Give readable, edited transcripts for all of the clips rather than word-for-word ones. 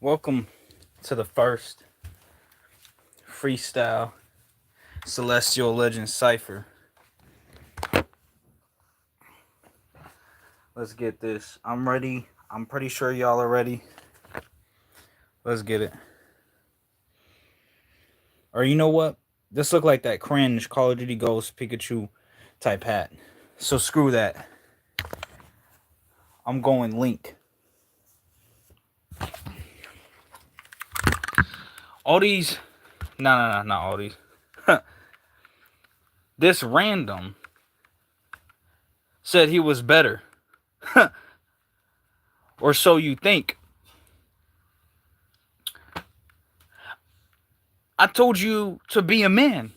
Welcome to the first Freestyle Celestial Legend Cypher. Let's get this. I'm ready. I'm pretty sure y'all are ready. Let's get it. Or you know what? This look like that cringe Call of Duty Ghost Pikachu type hat. So screw that. I'm going Link. All these... No, not all these. This random said he was better. Or so you think. I told you to be a man.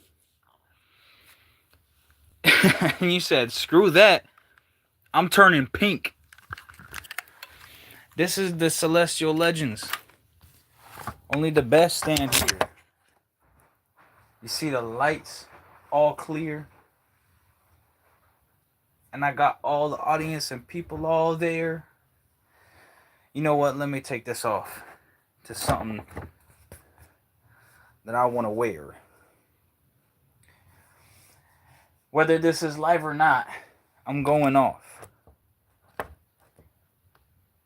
And you said, screw that. I'm turning pink. This is the Celestial Legends. Only the best stand here. You see the lights all clear. And I got all the audience and people all there. You know what? Let me take this off to something that I want to wear. Whether this is live or not, I'm going off.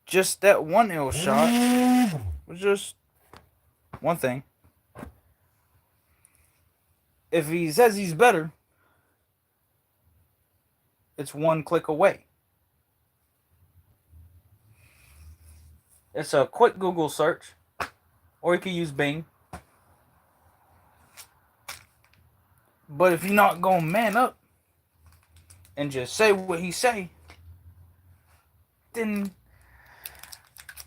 Just that one ill shot was just one thing. If he says he's better, it's one click away. It's a quick Google search, or you can use Bing. But if you're not gonna man up and just say what he say, then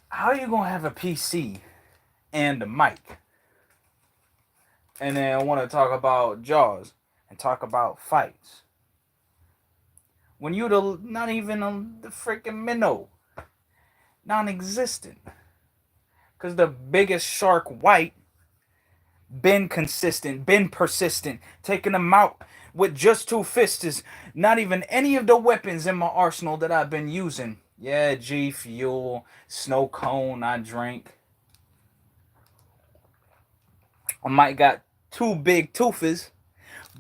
how are you gonna have a PC and a mic and then want to talk about Jaws and talk about fights when you not even on the freaking minnow, non-existent? Because the biggest shark white been consistent, been persistent, taking them out with just two fists, not even any of the weapons in my arsenal that I've been using. Yeah, G Fuel, snow cone I drink. I might got two big toofers,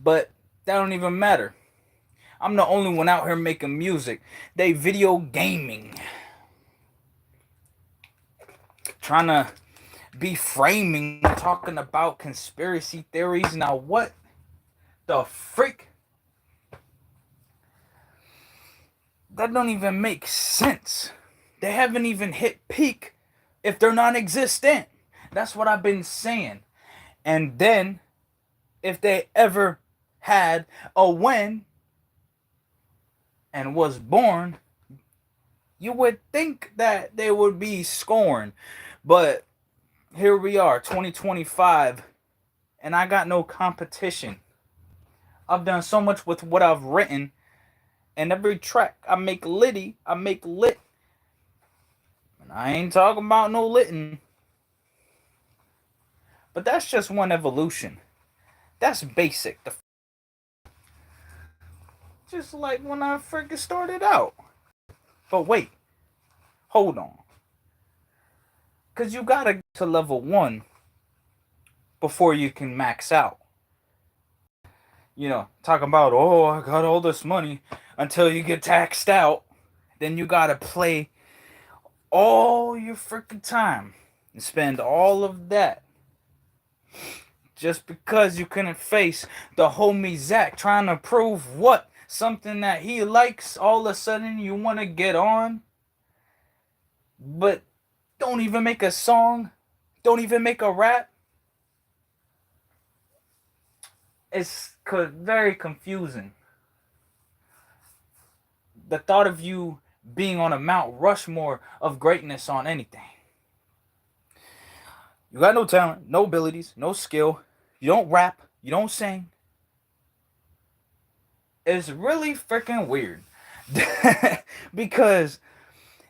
but that don't even matter. I'm the only one out here making music. They video gaming. Trying to be framing, talking about conspiracy theories. Now what the freak? That don't even make sense. They haven't even hit peak if they're non-existent. That's what I've been saying. And then, if they ever had a win and was born, you would think that they would be scorned. But here we are, 2025, and I got no competition. I've done so much with what I've written, and every track I make litty, I make lit. And I ain't talking about no litting. But that's just one evolution. That's basic. Just like when I freaking started out. But wait. Hold on. Because you gotta get to level 1 before you can max out. You know, talking about, oh, I got all this money, until you get taxed out. Then you gotta play all your freaking time and spend all of that. Just because you couldn't face the homie Zach trying to prove what? Something that he likes, all of a sudden you want to get on? But don't even make a song? Don't even make a rap? It's very confusing. The thought of you being on a Mount Rushmore of greatness on anything. You got no talent, no abilities, no skill. You don't rap. You don't sing. It's really freaking weird. Because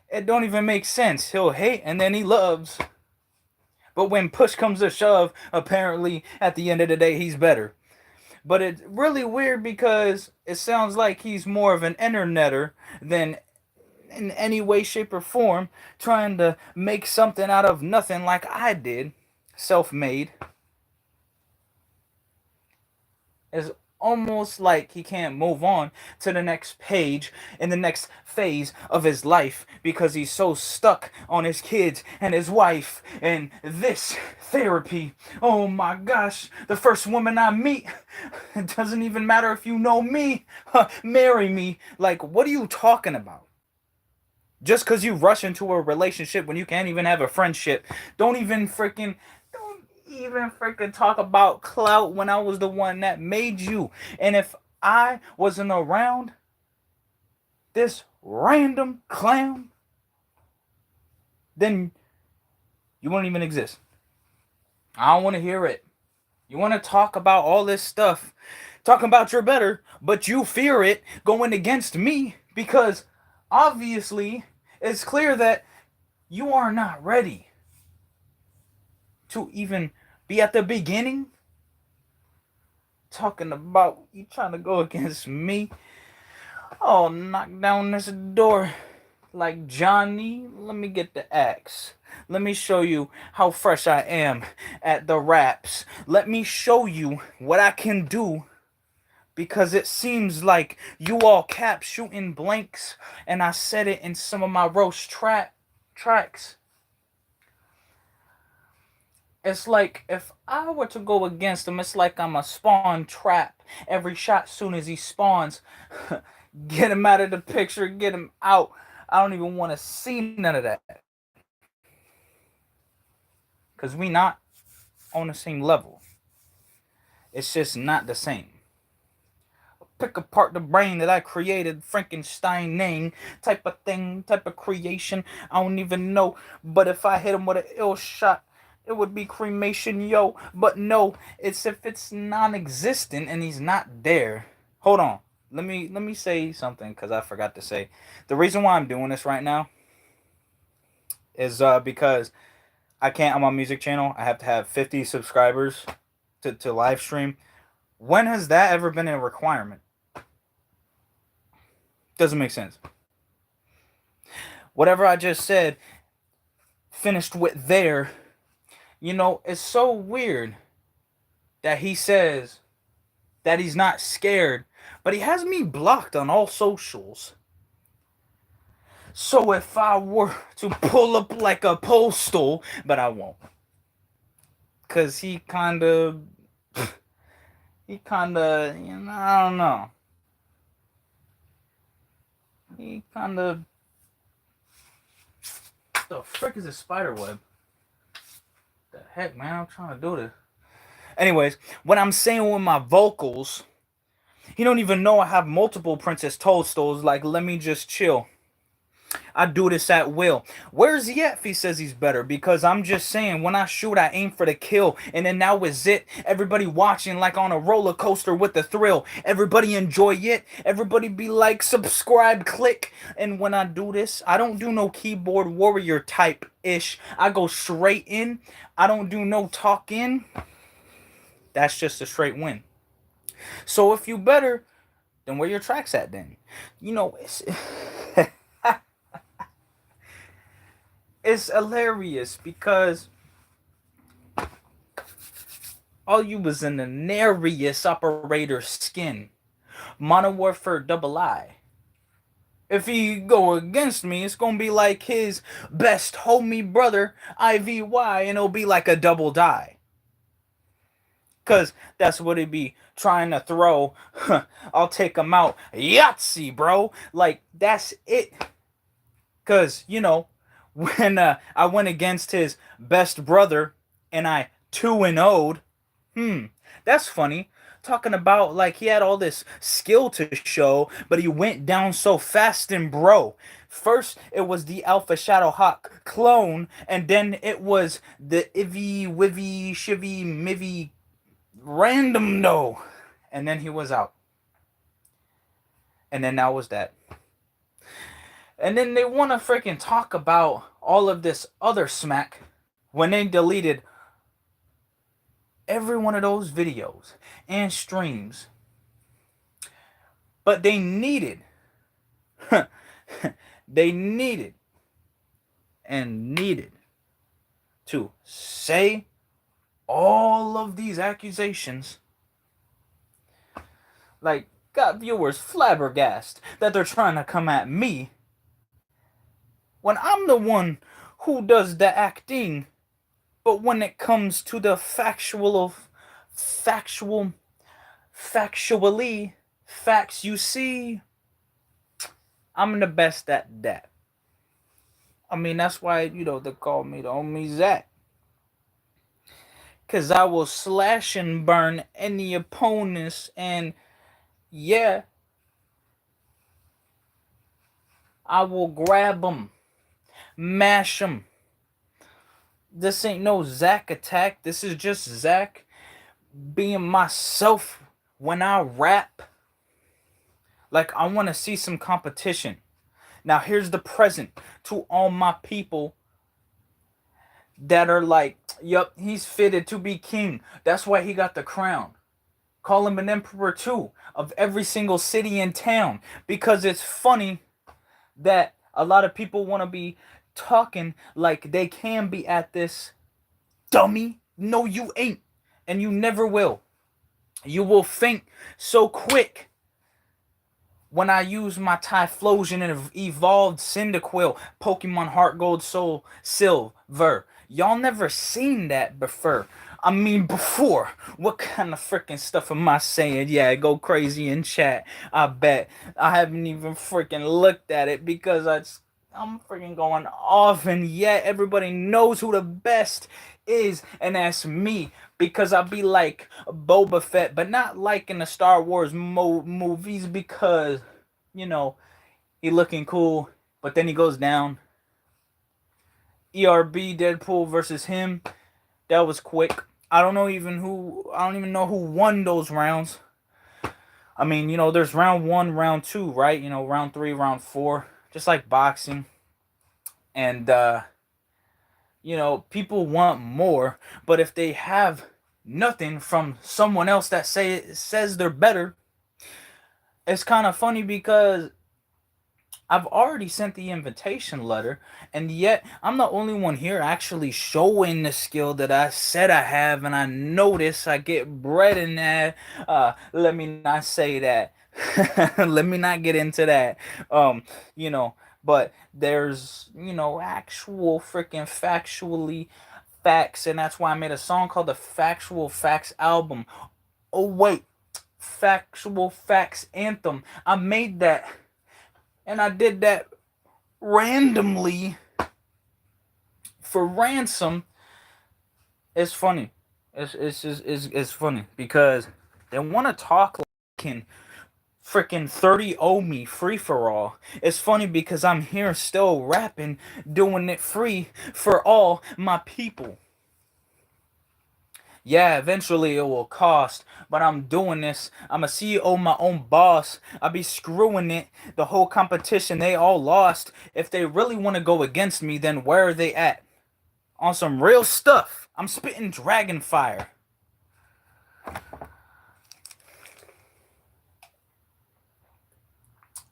it don't even make sense. He'll hate and then he loves. But when push comes to shove, apparently at the end of the day, he's better. But it's really weird because it sounds like he's more of an internetter than in any way, shape, or form, trying to make something out of nothing like I did, self-made, is almost like he can't move on to the next page in the next phase of his life because he's so stuck on his kids and his wife and this therapy. Oh my gosh, the first woman I meet, it doesn't even matter if you know me, marry me. Like, what are you talking about? Just because you rush into a relationship when you can't even have a friendship. Don't even freaking talk about clout when I was the one that made you. And if I wasn't around, this random clown, then you wouldn't even exist. I don't want to hear it. You want to talk about all this stuff, talking about you're better, but you fear it going against me because obviously it's clear that you are not ready to even be at the beginning. Talking about you trying to go against me. Oh, knock down this door. Like, Johnny, let me get the axe. Let me show you how fresh I am at the raps. Let me show you what I can do. Because it seems like you all cap shooting blanks. And I said it in some of my roast tracks. It's like if I were to go against him, it's like I'm a spawn trap. Every shot soon as he spawns, get him out of the picture, get him out. I don't even want to see none of that. Because we not on the same level. It's just not the same. Pick apart the brain that I created, Frankenstein type of thing, type of creation. I don't even know. But if I hit him with an ill shot, it would be cremation, yo. But no, it's if it's non-existent and he's not there. Hold on. Let me say something because I forgot to say. The reason why I'm doing this right now is because I can't on my music channel. I have to have 50 subscribers to live stream. When has that ever been a requirement? Doesn't make sense. Whatever I just said, finished with there. You know, it's so weird that he says that he's not scared, but he has me blocked on all socials. So if I were to pull up like a postal, but I won't. Because he kind of, I don't know. He kind of, what the frick is a spider web? The heck, man, I'm trying to do this. Anyways, what I'm saying with my vocals, he don't even know I have multiple Princess Toadstools. Like, let me just chill. I do this at will. Where's he at if he says he's better? Because I'm just saying, when I shoot, I aim for the kill. And then now is it. Everybody watching like on a roller coaster with the thrill. Everybody enjoy it. Everybody be like, subscribe, click. And when I do this, I don't do no keyboard warrior type-ish. I go straight in. I don't do no talking. That's just a straight win. So if you better, then where your tracks at then? You know, it's hilarious because all you was in the narious operator skin. Modern Warfare double I. If he go against me, it's gonna be like his best homie brother, IVY, and it'll be like a double die. Cause that's what it'd be trying to throw. I'll take him out. Yahtzee, bro. Like, that's it. Cause, you know, when I went against his best brother and I 2-0'd, that's funny. Talking about like he had all this skill to show, but he went down so fast and bro. First, it was the Alpha Shadow Hawk clone, and then it was the Ivy, Wivy, Shivy, Mivy random no. And then he was out. And then that was that. And then they want to freaking talk about all of this other smack when they deleted every one of those videos and streams. But they needed They needed to say all of these accusations. Like, got viewers flabbergasted that they're trying to come at me when I'm the one who does the acting. But when it comes to the factually, facts you see, I'm the best at that. I mean, that's why, they call me the homie Zach. Because I will slash and burn any opponents, and yeah, I will grab them, mash them. This ain't no Zach attack. This is just Zach being myself when I rap. Like, I want to see some competition. Now, here's the present to all my people that are like, yup, he's fitted to be king. That's why he got the crown. Call him an emperor too, of every single city and town. Because it's funny that a lot of people want to be talking like they can be at this. Dummy. No, you ain't. And you never will. You will faint so quick when I use my Typhlosion and evolved Cyndaquil, Pokemon Heart Gold, Soul Silver. Y'all never seen that before. I mean, before. What kind of freaking stuff am I saying? Yeah, go crazy in chat. I bet. I haven't even freaking looked at it because I'm freaking going off, and yet everybody knows who the best is, and that's me. Because I be like Boba Fett, but not like in the Star Wars movies, because, he looking cool, but then he goes down. ERB Deadpool versus him, that was quick. I don't even know who won those rounds. I mean, there's round 1, round 2, right? Round 3, round 4, just like boxing. And people want more, but if they have nothing from someone else that says they're better, it's kind of funny because I've already sent the invitation letter, and yet I'm the only one here actually showing the skill that I said I have, and I notice I get bread in that. Let me not say that. Let me not get into that. But there's, actual freaking factually facts, and that's why I made a song called the Factual Facts album. Oh wait, Factual Facts anthem. I made that, and I did that randomly for ransom. It's funny. It's funny because they want to talk like can freaking 30 me free for all. It's funny because I'm here still rapping, doing it free for all my people. Yeah, eventually it will cost, but I'm doing this. I'm a CEO, my own boss. I be screwing it. The whole competition, they all lost. If they really want to go against me, then where are they at? On some real stuff. I'm spitting dragon fire.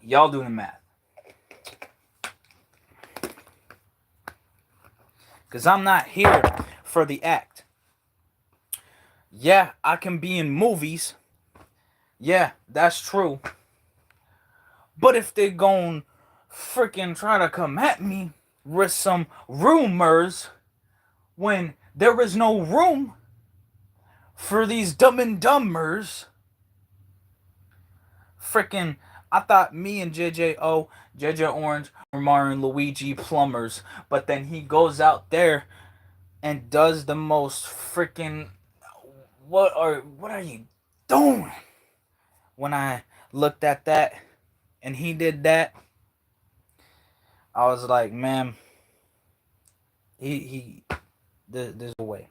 Y'all doing the math. Because I'm not here for the act. Yeah, I can be in movies. Yeah, that's true. But if they gon' freaking try to come at me with some rumors when there is no room for these dumb and dumbers, freaking, I thought me and JJ Orange, were Mario and Luigi plumbers, but then he goes out there and does the most freaking, what are you doing? When I looked at that and he did that, I was like, man, there's a way.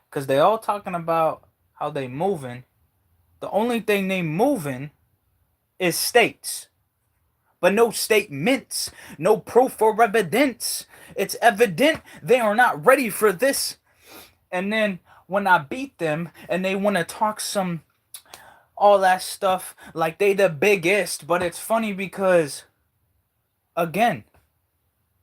Because they all talking about how they moving. The only thing they moving is states. But no statements, no proof or evidence. It's evident they are not ready for this. And then when I beat them and they want to talk some all that stuff like they the biggest, but it's funny because Again,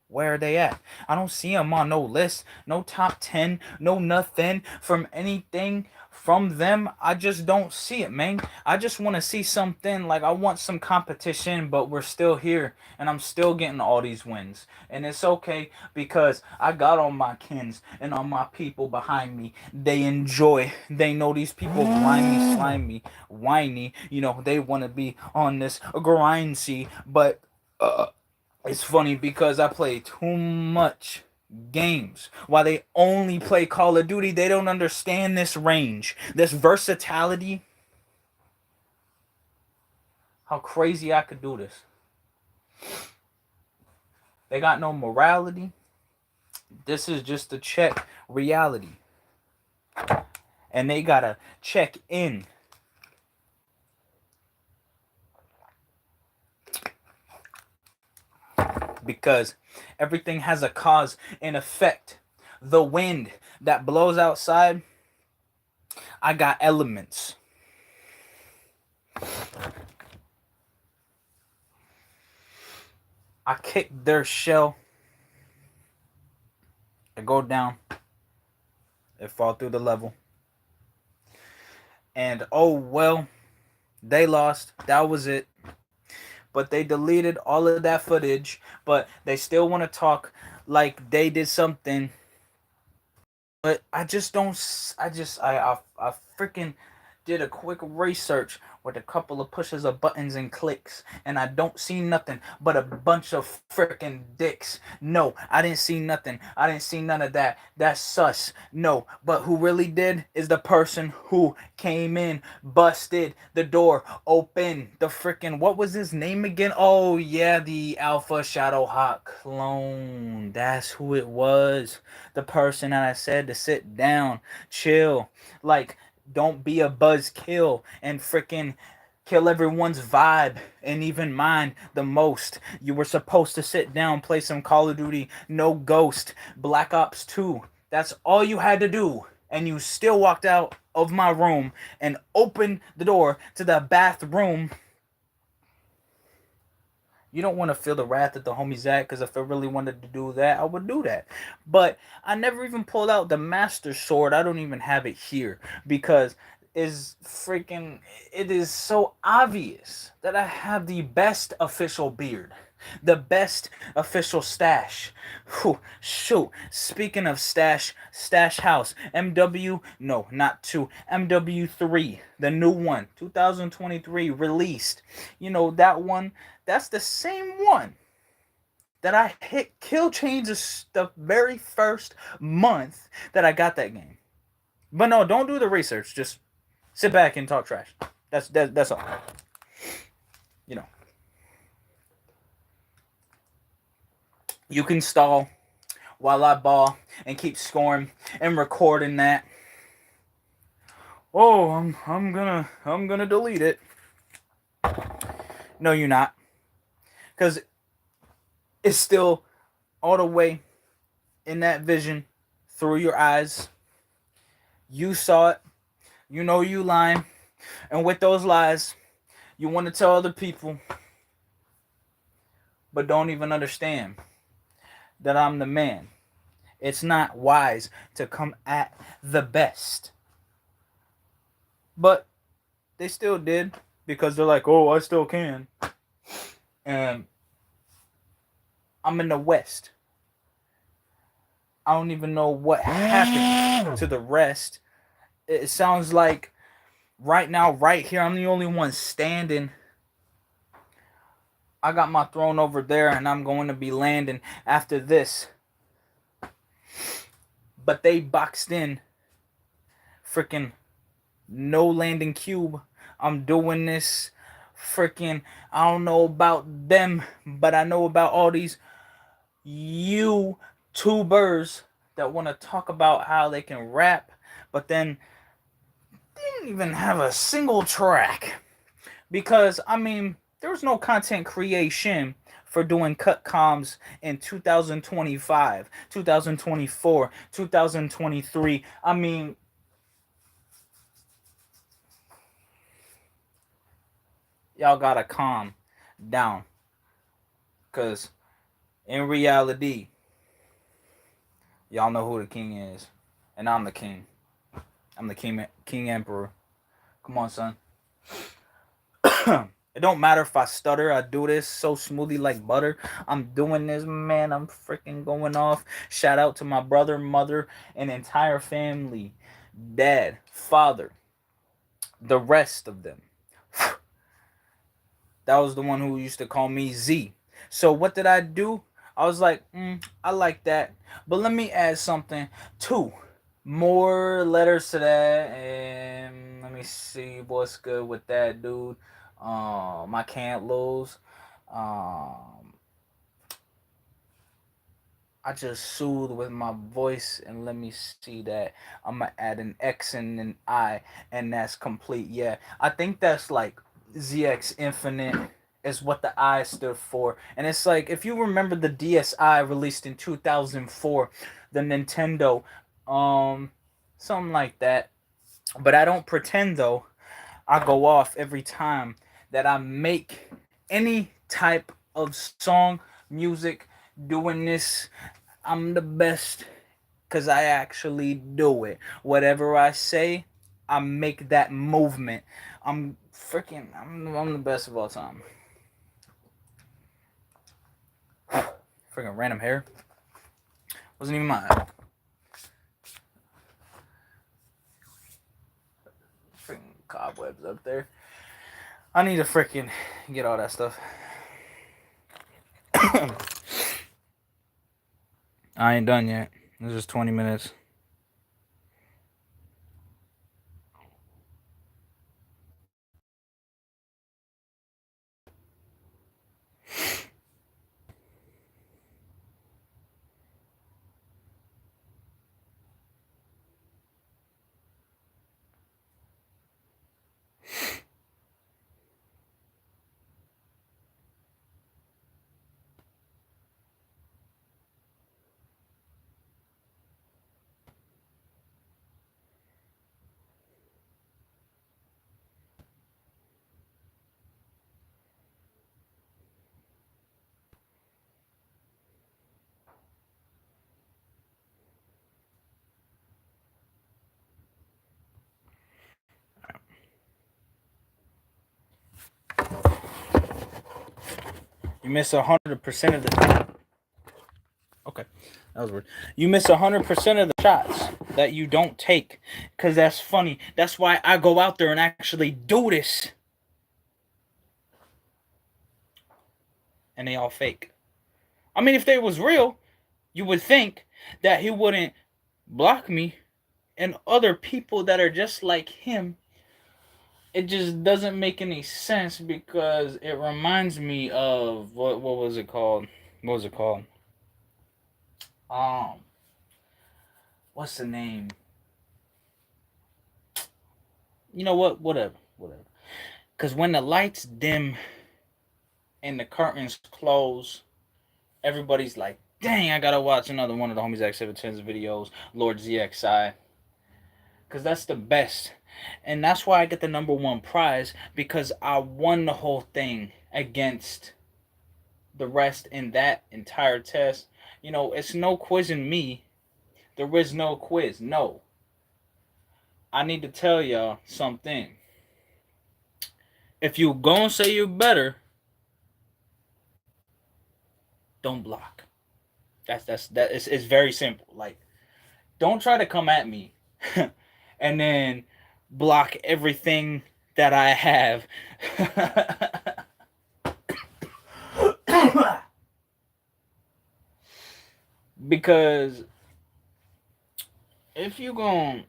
where are they at? I don't see them on no list, no top 10, no nothing from anything from them. I just don't see it, man. I just want to see something. Like, I want some competition, but we're still here and I'm still getting all these wins. And it's okay because I got all my kins and all my people behind me. They enjoy. They know these people grimy, slimy, whiny. You know, they want to be on this grindy, but it's funny because I play too much games. While they only play Call of Duty, they don't understand this range, this versatility. How crazy I could do this. They got no morality. This is just to check reality. And they gotta check in. Because everything has a cause and effect. The wind that blows outside, I got elements. I kick their shell. I go down. It fall through the level. And oh well, they lost. That was it. But they deleted all of that footage. But they still want to talk like they did something. But I just don't. I freaking did a quick research with a couple of pushes of buttons and clicks, and I don't see nothing but a bunch of freaking dicks. No, I didn't see nothing. I didn't see none of that. That's sus. No, but who really did is the person who came in, busted the door open. The freaking, what was his name again? Oh yeah, the Alpha Shadow Hawk clone. That's who it was. The person that I said to sit down, chill, like, don't be a buzzkill and freaking kill everyone's vibe and even mine the most. You were supposed to sit down, play some Call of Duty, no Ghost, Black Ops 2. That's all you had to do. And you still walked out of my room and opened the door to the bathroom. You don't want to feel the wrath that the homies at, because if I really wanted to do that, I would do that. But I never even pulled out the Master Sword. I don't even have it here because it is so obvious that I have the best official beard, the best official stash. Whew, shoot. Speaking of stash house, MW, no, not 2, MW3, the new one, 2023 released. You know, that one, that's the same one that I hit kill chains the very first month that I got that game. But no, don't do the research. Just sit back and talk trash. That's all. You know. You can stall while I ball and keep scoring and recording that. Oh, I'm gonna delete it. No, you're not. Cause it's still all the way in that vision through your eyes. You saw it. You know you lying. And with those lies, you want to tell other people, but don't even understand that I'm the man. It's not wise to come at the best. But they still did because they're like, oh, I still can. And I'm in the West. I don't even know what happened to the rest. It sounds like right now, right here, I'm the only one standing. I got my throne over there and I'm going to be landing after this. But they boxed in freaking no landing cube. I'm doing this freaking, I don't know about them, but I know about all these YouTubers that want to talk about how they can rap, but then they didn't even have a single track. Because, I mean, there was no content creation for doing cut comms in 2025, 2024, 2023. I mean, y'all gotta calm down. Because In reality, y'all know who the king is. And I'm the king. I'm the king emperor. Come on, son. It don't matter if I stutter. I do this so smoothly like butter. I'm doing this, man. I'm freaking going off. Shout out to my brother, mother, and entire family. Dad, father, the rest of them. That was the one who used to call me Z. So what did I do? I was like, I like that. But let me add something. 2 more letters to that. And let me see what's good with that, dude. I can't lose. I just soothe with my voice, and let me see that. I'm gonna add an X and an I, and that's complete. Yeah, I think that's like ZX Infinite is what the I stood for, and it's like if you remember the DSi released in 2004, the Nintendo, something like that. But I don't pretend though. I go off every time that I make any type of song, music, doing this. I'm the best because I actually do it. Whatever I say, I make that movement. I'm the best of all time. Freaking random hair. Wasn't even mine. Freaking cobwebs up there. I need to freaking get all that stuff. I ain't done yet. This is 20 minutes. You miss 100% of the. Okay, that was weird. You miss 100% of the shots that you don't take, cause that's funny. That's why I go out there and actually do this, and they all fake. I mean, if they was real, you would think that he wouldn't block me and other people that are just like him. It just doesn't make any sense because it reminds me of what was it called? What was it called? Um, what's the name? You know what? Whatever. Because when the lights dim and the curtains close, everybody's like, "Dang, I gotta watch another one of the homies X710's videos, Lord ZXI." Because that's the best. And that's why I get the number one prize because I won the whole thing against the rest in that entire test. You know, it's no quizzing me. There is no quiz. No. I need to tell y'all something. If you gonna say you're better, don't block. It's very simple. Like, don't try to come at me and then block everything that I have. Because if you gon'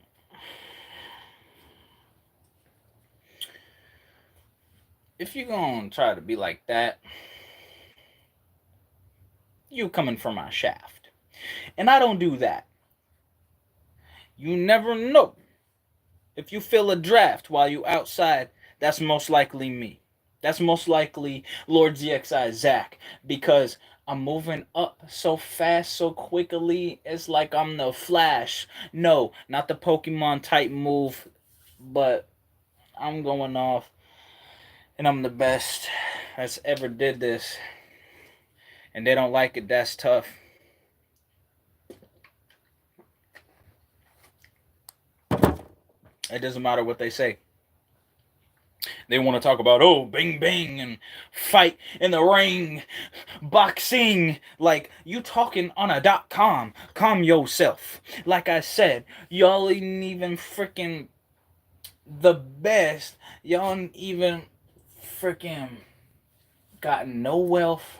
if you gonna try to be like that, you coming for my shaft. And I don't do that. You never know. If you feel a draft while you outside, that's most likely me. That's most likely Lord ZXI Zach because I'm moving up so fast, so quickly. It's like I'm the Flash. No, not the Pokemon type move, but I'm going off and I'm the best that's ever did this. and they don't like it, that's tough. It doesn't matter what they say. They want to talk about, oh, bang bang and fight in the ring, boxing. Like, you talking on a .com. Calm yourself. Like I said, y'all ain't even freaking the best. Y'all ain't even freaking got no wealth,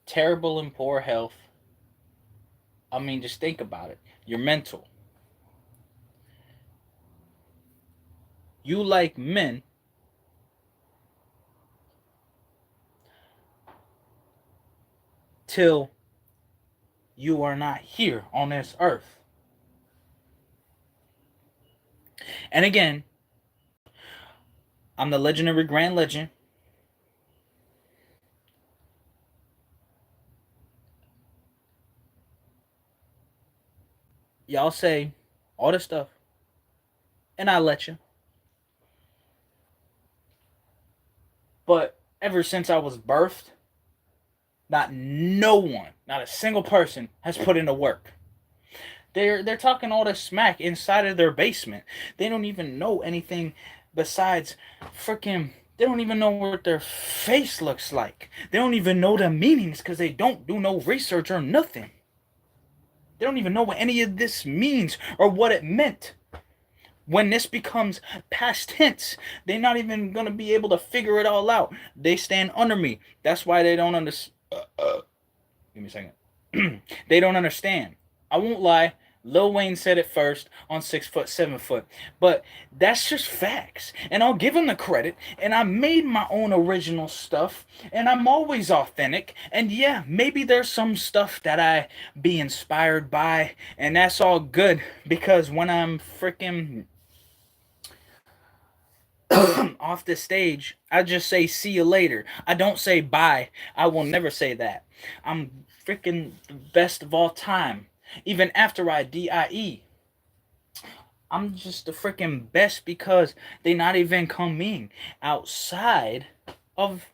terrible and poor health. I mean, just think about it. You're mental. You like men till you are not here on this earth. And again, I'm the legendary grand legend. Y'all say all this stuff, and I let you. But ever since I was birthed, no one, not a single person, has put in the work. They're talking all this smack inside of their basement. They don't even know anything besides freaking. They don't even know what their face looks like. They don't even know the meanings because they don't do no research or nothing. They don't even know what any of this means or what it meant. When this becomes past tense, they're not even gonna be able to figure it all out. They stand under me. That's why they don't understand. Give me a second. They don't understand. I won't lie. Lil Wayne said it first on 6 foot, 7 foot. But that's just facts. And I'll give him the credit. And I made my own original stuff. And I'm always authentic. And yeah, maybe there's some stuff that I be inspired by. And that's all good. Because when I'm freaking off the stage, I just say see you later. I don't say bye. I will never say that. I'm freaking the best of all time. Even after I die, I'm just the freaking best because they not even coming outside of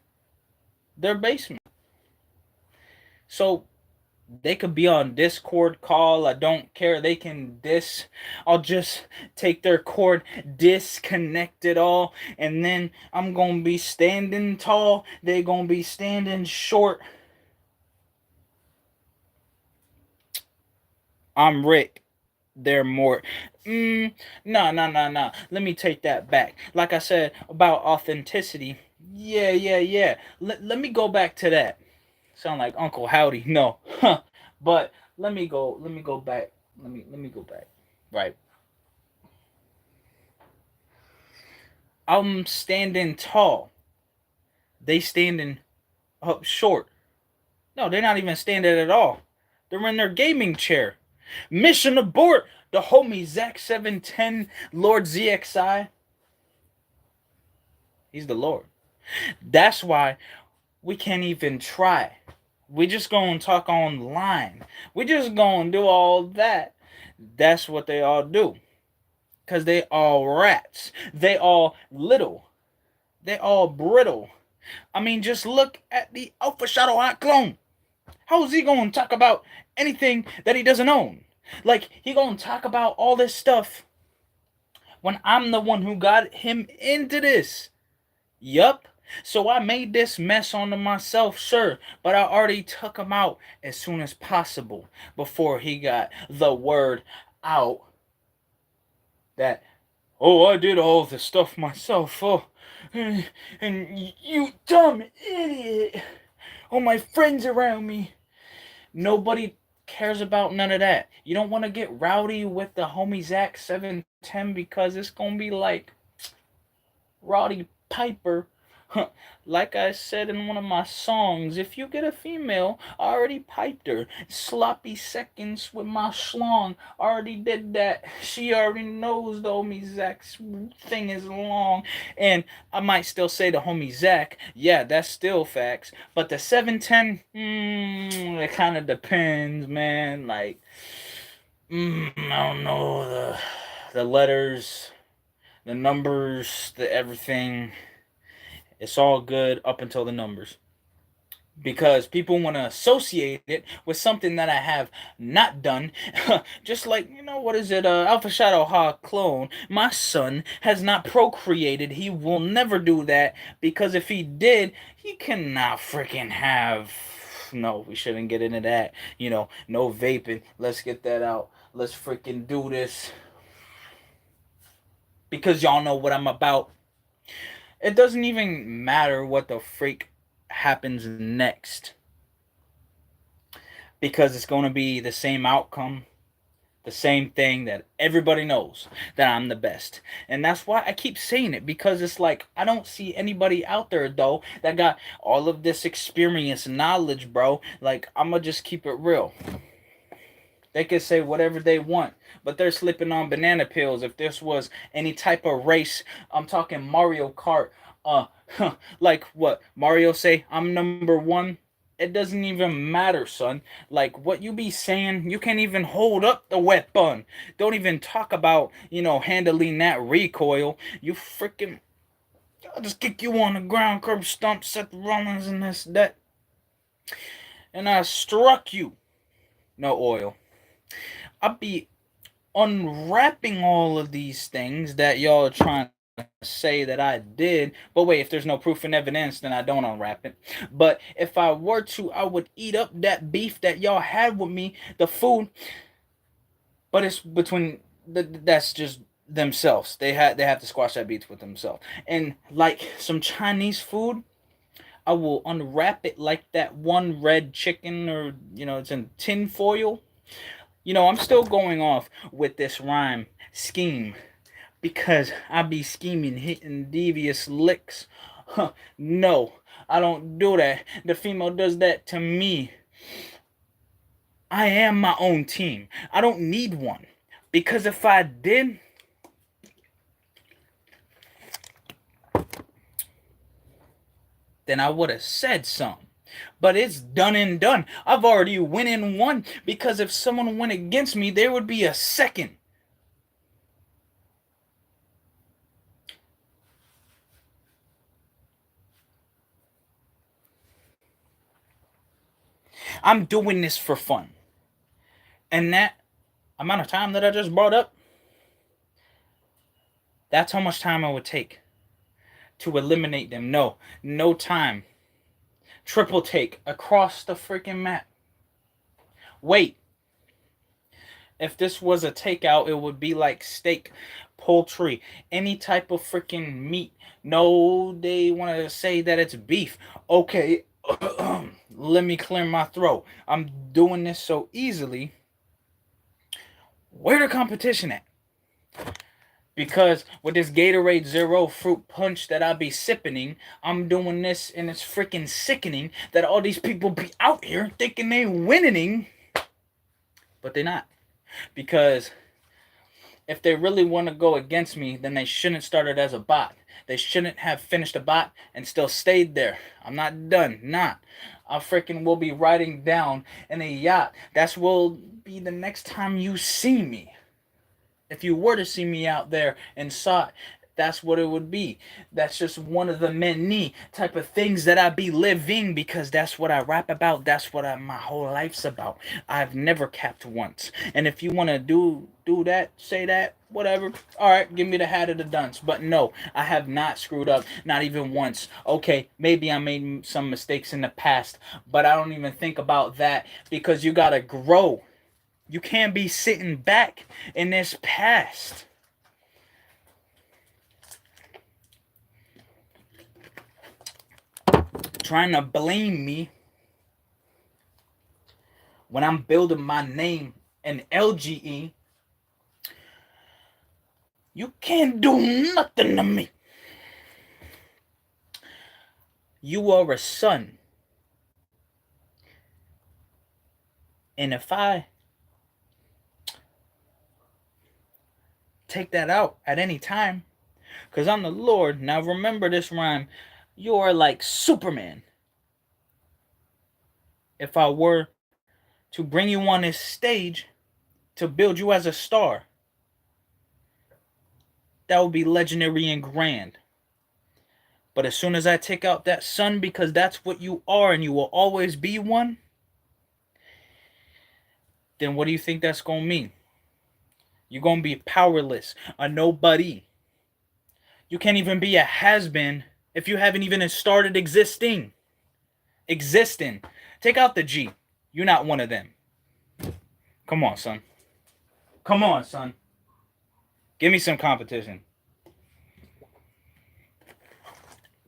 their basement. So they could be on Discord call. I don't care. They can I'll just take their cord, disconnect it all, and then I'm gonna be standing tall. They gonna be standing short. I'm Rick. They're more. No. Let me take that back. Like I said about authenticity. Yeah. Let me go back to that. Sound like Uncle Howdy. No. But let me go back. Let me go back. Right. I'm standing tall. They standing up short. No, they're not even standing at all. They're in their gaming chair. Mission abort! The homie Zach 710 Lord ZXI. He's the Lord. That's why we can't even try. We just gonna talk online. We just gonna do all that. That's what they all do. Cause they all rats. They all little. They all brittle. I mean, just look at the Alpha Shadow Hot Clone. How is he gonna talk about anything that he doesn't own? Like, he gonna talk about all this stuff when I'm the one who got him into this. Yup. So I made this mess onto myself, sure, but I already took him out as soon as possible before he got the word out that, oh, I did all the stuff myself. Oh, and you dumb idiot. All my friends around me. Nobody cares about none of that. You don't want to get rowdy with the homie Zach 710 because it's going to be like Roddy Piper. Like I said in one of my songs, if you get a female, I already piped her. Sloppy seconds with my schlong. Already did that. She already knows the homie Zach's thing is long. And I might still say the homie Zach. Yeah, that's still facts. But the 710, it kind of depends, man. Like, I don't know. The letters, the numbers, the everything. It's all good up until the numbers. because people want to associate it with something that I have not done. Just like, what is it? Alpha Shadow Ha clone. My son has not procreated. He will never do that because if he did, he cannot freaking have. No, we shouldn't get into that. No vaping. Let's get that out. Let's freaking do this because y'all know what I'm about. It doesn't even matter what the freak happens next because it's going to be the same outcome, the same thing that everybody knows that I'm the best. And that's why I keep saying it because it's like I don't see anybody out there though that got all of this experience and knowledge, bro. Like I'm going to just keep it real. They can say whatever they want, but they're slipping on banana peels. If this was any type of race, I'm talking Mario Kart. Uh, like what Mario say? I'm number one. It doesn't even matter, son. Like what you be saying, you can't even hold up the weapon. Don't even talk about handling that recoil. You freaking, I'll just kick you on the ground, curb stomp, Seth Rollins, and this that, and I struck you. No oil. I'll be unwrapping all of these things that y'all are trying to say that I did. But wait, if there's no proof and evidence, then I don't unwrap it. But if I were to, I would eat up that beef that y'all had with me, the food. But it's between that's just themselves. They have to squash that beef with themselves. And like some Chinese food, I will unwrap it like that one red chicken, or it's in tin foil. I'm still going off with this rhyme scheme because I be scheming, hitting devious licks. Huh, no, I don't do that. The female does that to me. I am my own team. I don't need one because if I did, then I would have said something. But it's done and done. I've already win and won because if someone went against me, there would be a second. I'm doing this for fun. And that amount of time that I just brought up, that's how much time I would take to eliminate them. No time. Triple take across the freaking map. Wait. If this was a takeout, it would be like steak, poultry, any type of freaking meat. No, they want to say that it's beef. Okay, let me clear my throat. I'm doing this so easily. Where the competition at? Because with this Gatorade Zero fruit punch that I be sipping, I'm doing this and it's freaking sickening that all these people be out here thinking they winning, but they're not. Because if they really want to go against me, then they shouldn't start it as a bot. They shouldn't have finished a bot and still stayed there. I'm not done. Not. I freaking will be riding down in a yacht. That's will be the next time you see me. If you were to see me out there and saw it, that's what it would be. That's just one of the many type of things that I be living because that's what I rap about. That's what my whole life's about. I've never capped once. And if you want to do that, say that, whatever. All right, give me the hat of the dunce. But no, I have not screwed up, not even once. Okay, maybe I made some mistakes in the past, but I don't even think about that because you got to grow. You can't be sitting back in this past. Trying to blame me when I'm building my name in LGE. You can't do nothing to me. You are a son. And if I take that out at any time, because I'm the Lord, now remember this rhyme, you are like Superman. If I were to bring you on this stage to build you as a star, that would be legendary and grand. But as soon as I take out that son, because that's what you are and you will always be one, then what do you think that's going to mean? You're going to be powerless, a nobody. You can't even be a has-been if you haven't even started existing. Existing. Take out the G. You're not one of them. Come on, son. Come on, son. Give me some competition.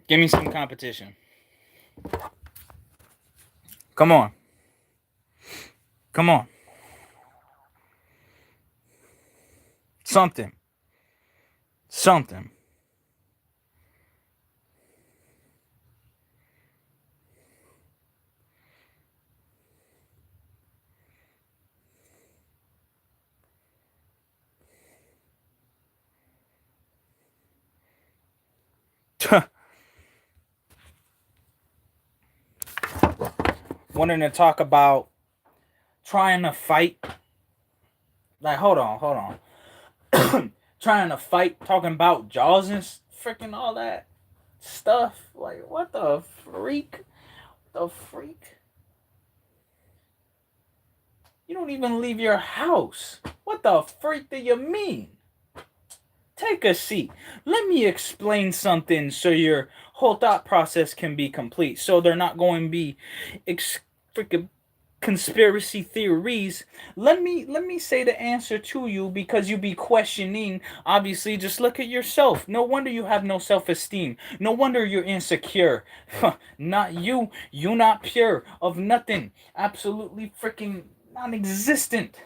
Give me some competition. Come on. Come on. Something. Something. Wanting to talk about trying to fight. Like, hold on. Trying to fight, talking about jaws and freaking all that stuff. Like, what the freak? The freak? You don't even leave your house. What the freak do you mean? Take a seat. Let me explain something so your whole thought process can be complete. So they're not going to be freaking conspiracy theories. Let me say the answer to you, because you be questioning. Obviously, just look at yourself. No wonder you have no self-esteem. No wonder you're insecure. Not you. You not pure of nothing. Absolutely freaking non-existent.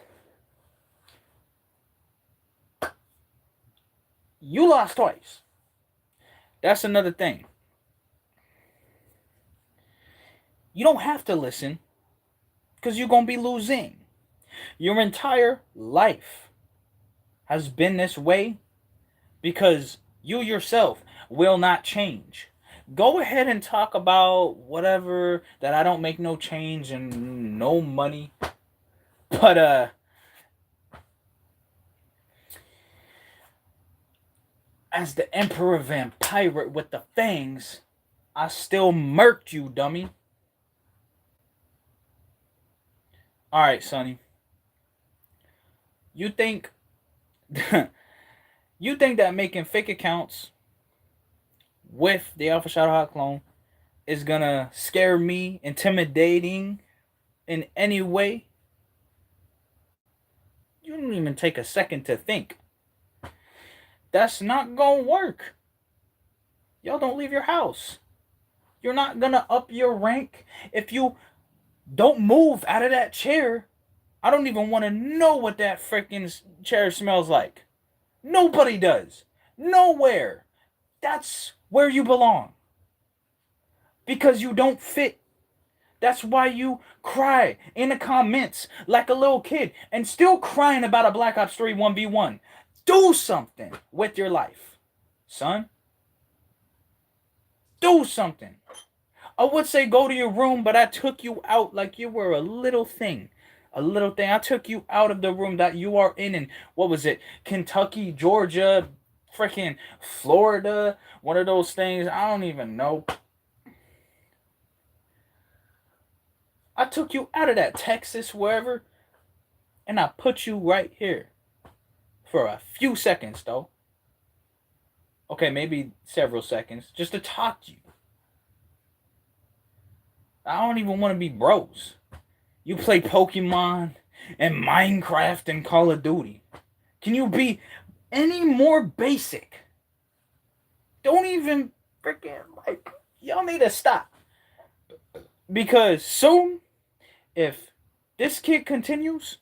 You lost twice. That's another thing. You don't have to listen, because you're going to be losing. Your entire life has been this way because you yourself will not change. Go ahead and talk about whatever, that I don't make no change and no money. But, as the Emperor Vampire with the fangs, I still murked you, dummy. Alright, Sonny. You think you think that making fake accounts with the Alpha Shadow Hot Clone is gonna scare me, intimidating in any way? You don't even take a second to think. That's not gonna work. Y'all don't leave your house. You're not gonna up your rank if you don't move out of that chair. I don't even want to know what that freaking chair smells like. Nobody does. Nowhere. That's where you belong. Because you don't fit. That's why you cry in the comments like a little kid and still crying about a Black Ops 3 1v1. Do something with your life, son. Do something. I would say go to your room, but I took you out like you were a little thing. A little thing. I took you out of the room that you are in, what was it? Kentucky, Georgia, freaking Florida. One of those things. I don't even know. I took you out of that, Texas, wherever, and I put you right here. For a few seconds, though. Okay, maybe several seconds. Just to talk to you. I don't even want to be bros. You play Pokemon and Minecraft and Call of Duty. Can you be any more basic? Don't even freaking, like, y'all need to stop. Because soon, if this kid continues,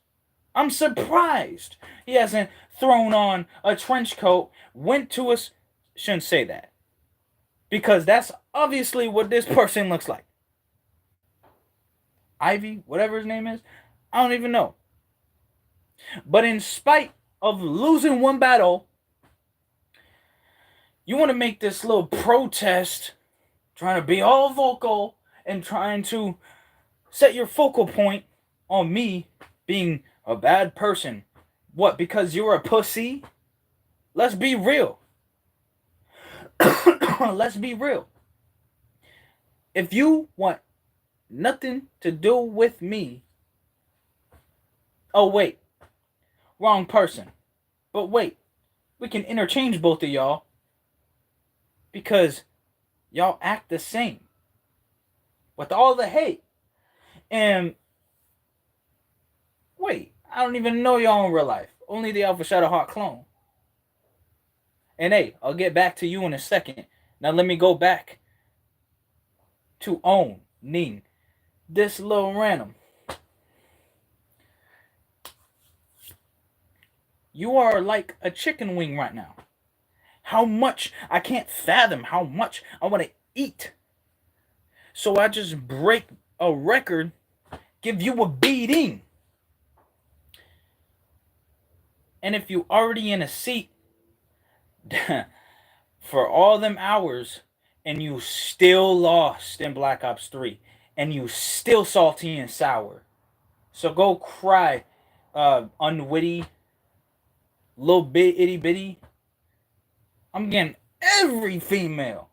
I'm surprised he hasn't thrown on a trench coat, went to us. Shouldn't say that. Because that's obviously what this person looks like. Ivy, whatever his name is, I don't even know. But in spite of losing one battle, you want to make this little protest, trying to be all vocal and trying to set your focal point on me being a bad person. What, because you're a pussy? Let's be real. Let's be real. If you want nothing to do with me, oh wait, wrong person. But wait, we can interchange both of y'all because y'all act the same with all the hate. And wait, I don't even know y'all in real life. Only the Alpha Shadow Hawk clone. And hey, I'll get back to you in a second. Now let me go back to owning this little random. You are like a chicken wing right now. How much? I can't fathom how much I want to eat. So I just break a record, give you a beating. And if you already in a seat for all them hours and you still lost in Black Ops 3 and you still salty and sour, so go cry, unwitty, little bit itty bitty. I'm getting every female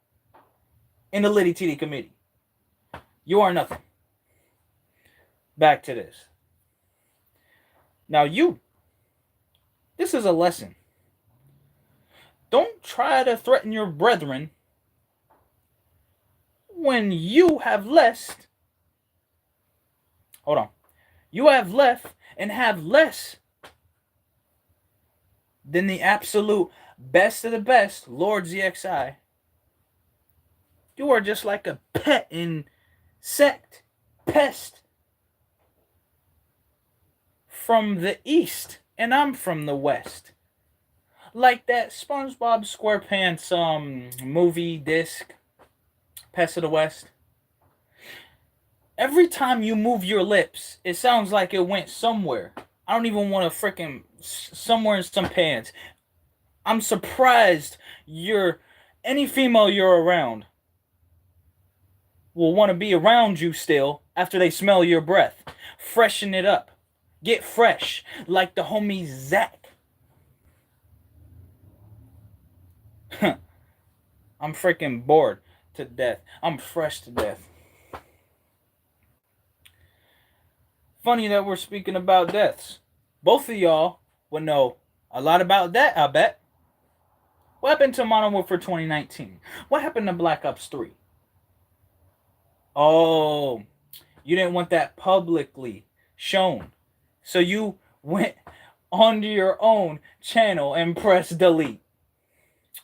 in the Liddy Titty committee. You are nothing. Back to this. Now this is a lesson. Don't try to threaten your brethren when you have left. Hold on. You have left and have less than the absolute best of the best, Lord ZXI. You are just like a pet insect, pest from the east, and I'm from the west. Like that SpongeBob SquarePants movie disc, Pest of the West. Every time you move your lips, it sounds like it went somewhere. I don't even want to freaking somewhere in some pants. I'm surprised any female you're around will want to be around you still after they smell your breath. Freshen it up. Get fresh like the homie Zach. I'm freaking bored to death. I'm fresh to death. Funny that we're speaking about deaths. Both of y'all would know a lot about that, I bet. What happened to Modern Warfare 2019? What happened to Black Ops 3? Oh, you didn't want that publicly shown. So you went onto your own channel and pressed delete.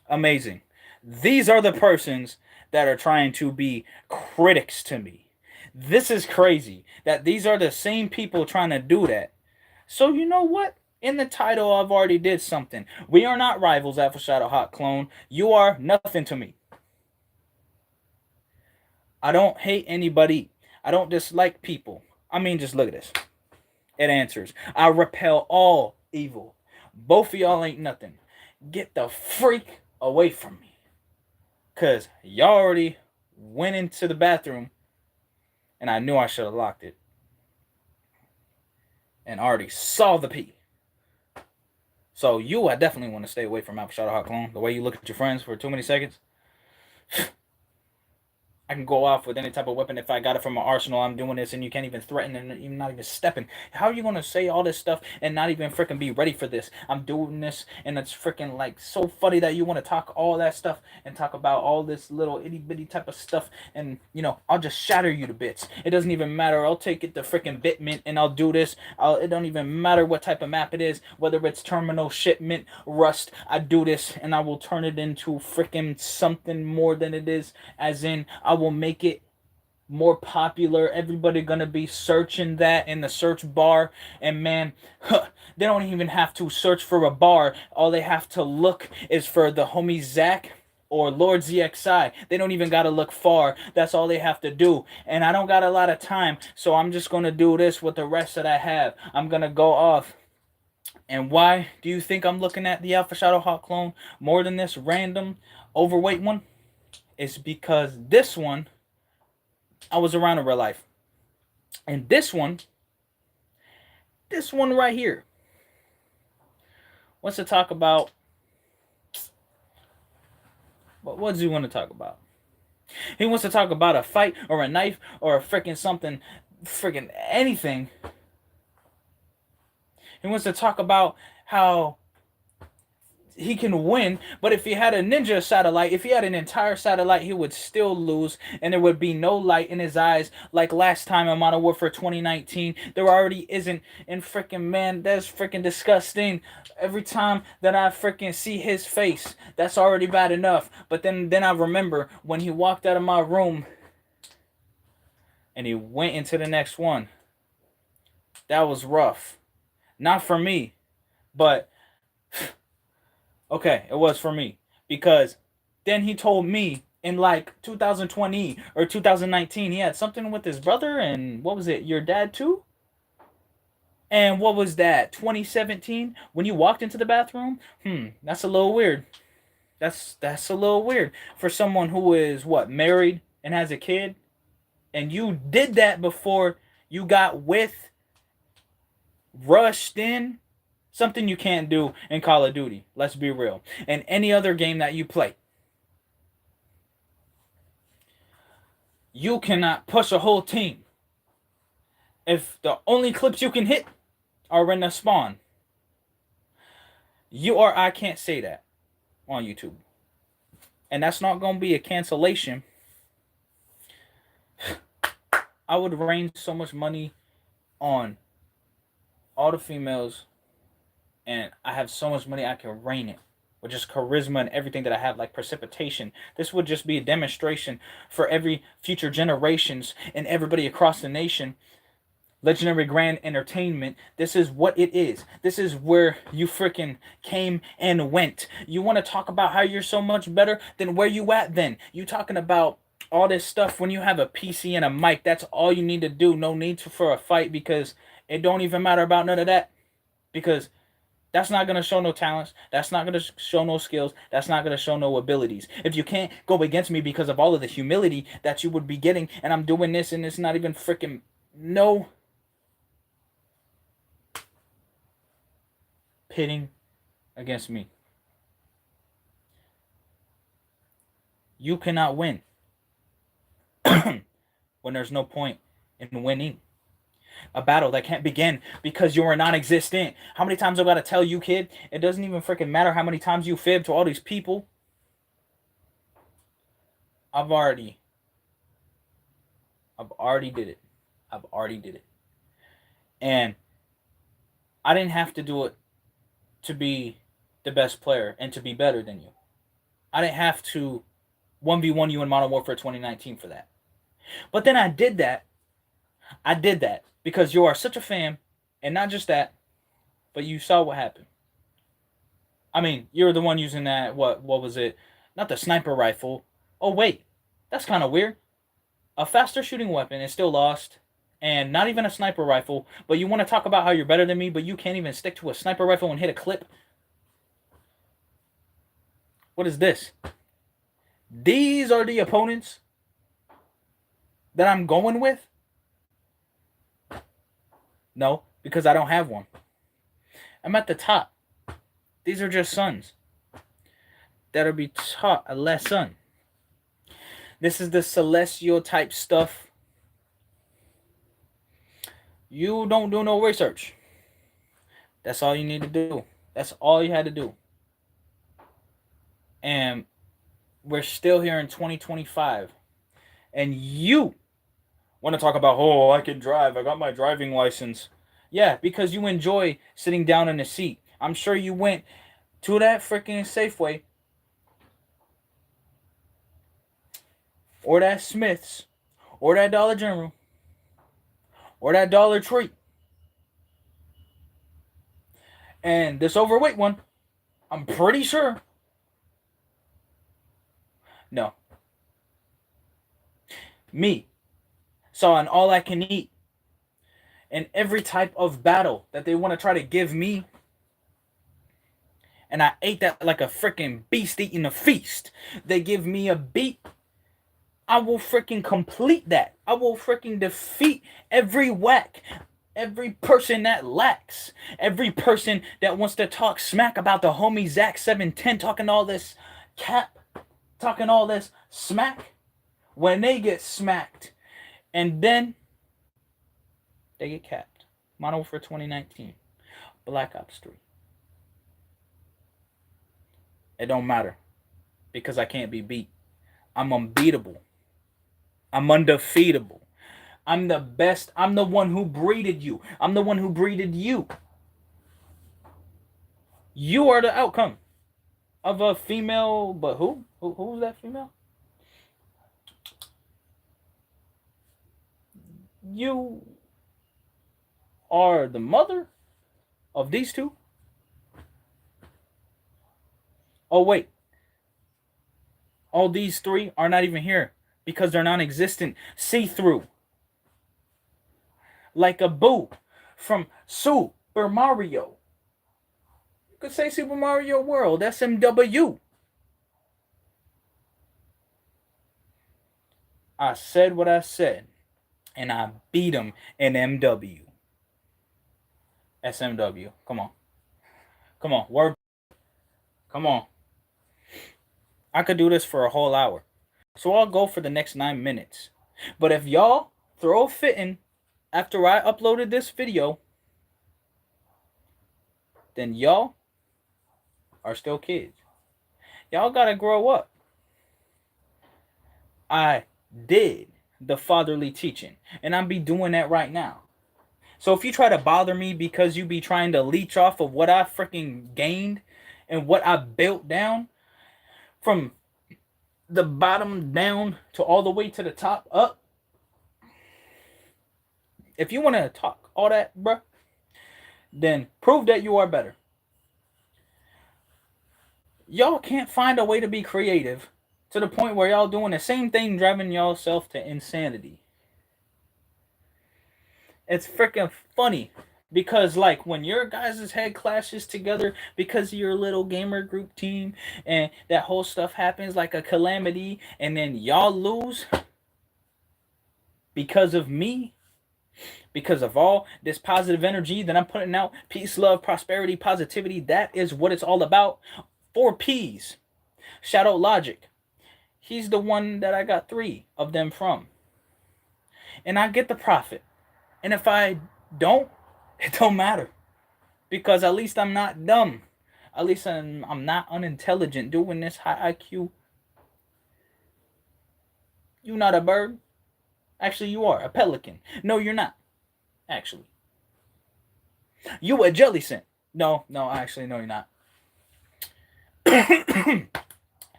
Amazing. These are the persons that are trying to be critics to me. This is crazy that these are the same people trying to do that. So you know what? In the title, I've already did something. We are not rivals, Alpha Shadow Hot Clone. You are nothing to me. I don't hate anybody. I don't dislike people. I mean, just look at this. It answers. I repel all evil. Both of y'all ain't nothing. Get the freak away from me. Because y'all already went into the bathroom and I knew I should have locked it. And already saw the pee. So I definitely want to stay away from Alpha Shadow Hot Clone. The way you look at your friends for too many seconds. I can go off with any type of weapon if I got it from an arsenal. I'm doing this and you can't even threaten and you're not even stepping. How are you going to say all this stuff and not even freaking be ready for this? I'm doing this and it's freaking like so funny that you want to talk all that stuff and talk about all this little itty bitty type of stuff and I'll just shatter you to bits. It doesn't even matter. I'll take it to freaking Bitmint and I'll do this. It don't even matter what type of map it is, whether it's terminal, shipment, rust. I do this and I will turn it into freaking something more than it is, as in I will make it more popular. Everybody gonna be searching that in the search bar, and man, they don't even have to search for a bar. All they have to look is for the homie Zach or Lord ZXI. They don't even gotta look far. That's all they have to do. And I don't got a lot of time, so I'm just gonna do this with the rest that I have. I'm gonna go off. And why do you think I'm looking at the Alpha Shadow Hawk clone more than this random overweight one? It's because this one, I was around in real life. And this one right here, wants to talk about What does he want to talk about? He wants to talk about a fight or a knife or a freaking something, freaking anything. He wants to talk about how he can win, but if he had a ninja satellite, if he had an entire satellite, he would still lose, and there would be no light in his eyes like last time in Modern Warfare 2019. There already isn't, and freaking man, that's freaking disgusting. Every time that I freaking see his face, that's already bad enough. But then I remember when he walked out of my room and he went into the next one. That was rough. Not for me, but okay, it was for me. Because then he told me in like 2020 or 2019 he had something with his brother, and what was it? Your dad too? And what was that? 2017 when you walked into the bathroom? That's a little weird. That's a little weird for someone who is what, married and has a kid, and you did that before you got with, rushed in. Something you can't do in Call of Duty, let's be real, and any other game that you play. You cannot push a whole team if the only clips you can hit are in the spawn. I can't say that on YouTube. And that's not going to be a cancellation. I would rain so much money on all the females, and I have so much money I can rain it with just charisma and everything that I have, like precipitation. This would just be a demonstration for every future generations and everybody across the nation. Legendary Grand Entertainment, this is what it is. This is where you freaking came and went. You want to talk about how you're so much better? Then where you at then? You talking about all this stuff when you have a PC and a mic. That's all you need to do. No need for a fight, because it don't even matter about none of that. Because that's not going to show no talents. That's not going to show no skills. That's not going to show no abilities. If you can't go against me because of all of the humility that you would be getting, and I'm doing this and it's not even freaking no pitting against me. You cannot win when there's no point in winning a battle that can't begin because you are non-existent. How many times I gotta tell you, kid? It doesn't even freaking matter how many times you fib to all these people. I've already did it. I've already did it. And I didn't have to do it to be the best player and to be better than you. I didn't have to 1v1 you in Modern Warfare 2019 for that. But then I did that. I did that because you are such a fan, and not just that, but you saw what happened. I mean, you're the one using that, what was it? Not the sniper rifle. Oh, wait. That's kind of weird. A faster shooting weapon is still lost, and not even a sniper rifle, but you want to talk about how you're better than me, but you can't even stick to a sniper rifle and hit a clip? What is this? These are the opponents that I'm going with? No, because I don't have one. I'm at the top. These are just sons that'll be taught a lesson. This is the celestial type stuff. You don't do no research. That's all you need to do. That's all you had to do. And we're still here in 2025. And you want to talk about, oh, I can drive. I got my driving license. Yeah, because you enjoy sitting down in a seat. I'm sure you went to that freaking Safeway or that Smith's or that Dollar General or that Dollar Tree. And this overweight one, I'm pretty sure. No. Me saw an all I can eat in every type of battle that they want to try to give me. And I ate that like a freaking beast eating a feast. They give me a beat, I will freaking complete that. I will freaking defeat every whack. Every person that lacks. Every person that wants to talk smack about the homie Zach 710 talking all this cap. talking all this smack when they get smacked and then they get capped. Modern Warfare 2019, Black Ops 3. It don't matter because I can't be beat. I'm unbeatable. I'm undefeatable. I'm the best. I'm the one who breeded you. I'm the one who breeded you. You are the outcome of a female, but who? Who's that female? You are the mother of these two? Oh, wait. All these three are not even here because they're non-existent. See-through. Like a boo from Super Mario. You could say Super Mario World, SMW. I said what I said, and I beat him in MW. SMW. Come on. Come on. Word. Come on. I could do this for a whole hour. So I'll go for the next 9 minutes. But if y'all throw a fit in after I uploaded this video, then y'all are still kids. Y'all gotta grow up. I did the fatherly teaching, and I'm be doing that right now. So if you try to bother me because you be trying to leech off of what I freaking gained and what I built down from the bottom down to all the way to the top up, if you want to talk all that, bruh, then prove that you are better. Y'all can't find a way to be creative to the point where y'all doing the same thing, driving y'all self to insanity. It's freaking funny because, like, when your guys' head clashes together because of your little gamer group team and that whole stuff happens like a calamity, and then y'all lose because of me, because of all this positive energy that I'm putting out, peace, love, prosperity, positivity, that is what it's all about. 4 P's. Shadow Logic. He's the one that I got 3 of them from. And I get the profit. And if I don't, it don't matter. Because at least I'm not dumb. At least I'm not unintelligent doing this high IQ. You not a bird? Actually, you are. A pelican. No, you're not. Actually. You a jelly scent. No, actually, no, you're not.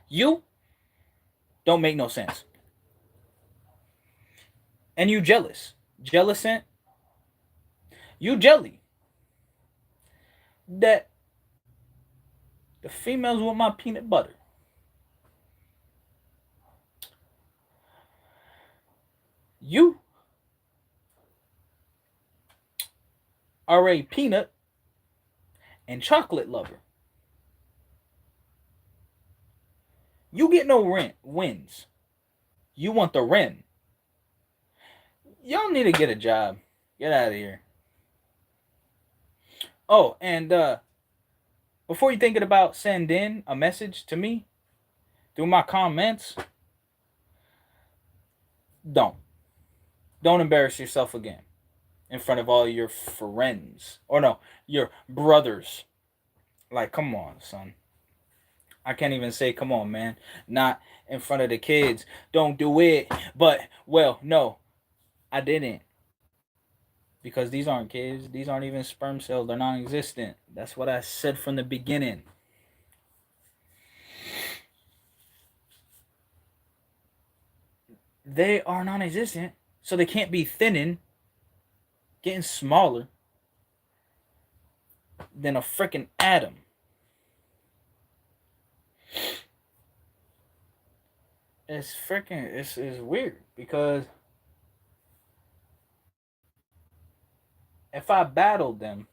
You don't make no sense. And you jealous. Jellicent. You jelly. That the females want my peanut butter. You are a peanut and chocolate lover. You get no wins. You want the Ren. Y'all need to get a job. Get out of here. Oh, and before you're thinking about sending a message to me through my comments, don't embarrass yourself again in front of all your friends. Or no, your brothers. Like, come on, son. I can't even say, come on, man. Not in front of the kids. Don't do it. But, well, no, I didn't. Because these aren't kids. These aren't even sperm cells. They're non-existent. That's what I said from the beginning. They are non-existent. So they can't be thinning. Getting smaller. Than a freaking atom. It's freaking, it's weird. Because if I battled them,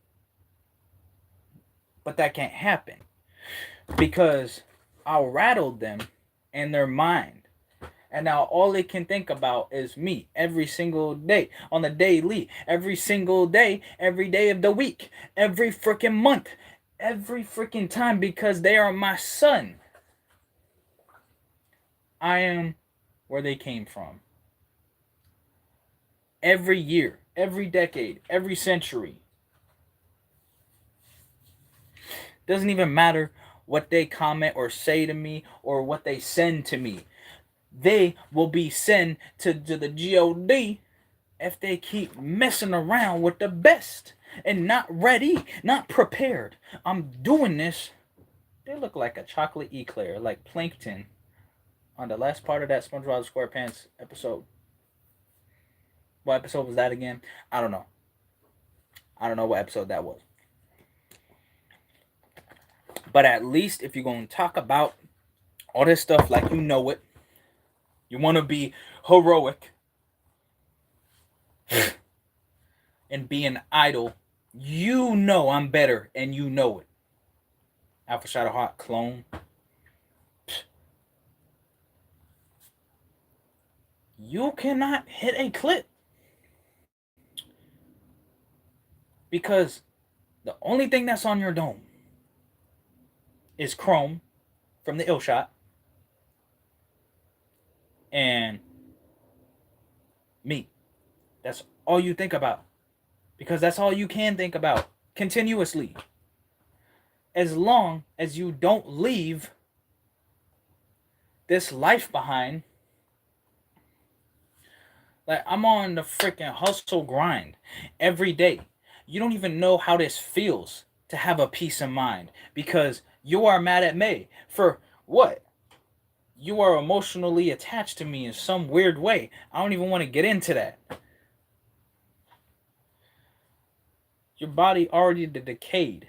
but that can't happen because I'll rattle them in their mind, and now all they can think about is me every single day, on the daily, every single day, every day of the week, every freaking month, every freaking time, because they are my son. I am where they came from. Every year, every decade, every century. Doesn't even matter what they comment or say to me or what they send to me. They will be sent to the God if they keep messing around with the best and not ready, not prepared. I'm doing this. They look like a chocolate eclair, like plankton on the last part of that SpongeBob SquarePants episode. What episode was that again? I don't know. I don't know what episode that was. But at least if you're going to talk about all this stuff like you know it, you want to be heroic and be an idol, you know I'm better and you know it. Alpha Shadow Hawk clone. You cannot hit a clip. Because the only thing that's on your dome is Chrome from the ill shot and me. That's all you think about. Because that's all you can think about continuously. As long as you don't leave this life behind. Like, I'm on the freaking hustle grind every day. You don't even know how this feels to have a peace of mind because you are mad at me for what? You are emotionally attached to me in some weird way. I don't even want to get into that. Your body already decayed.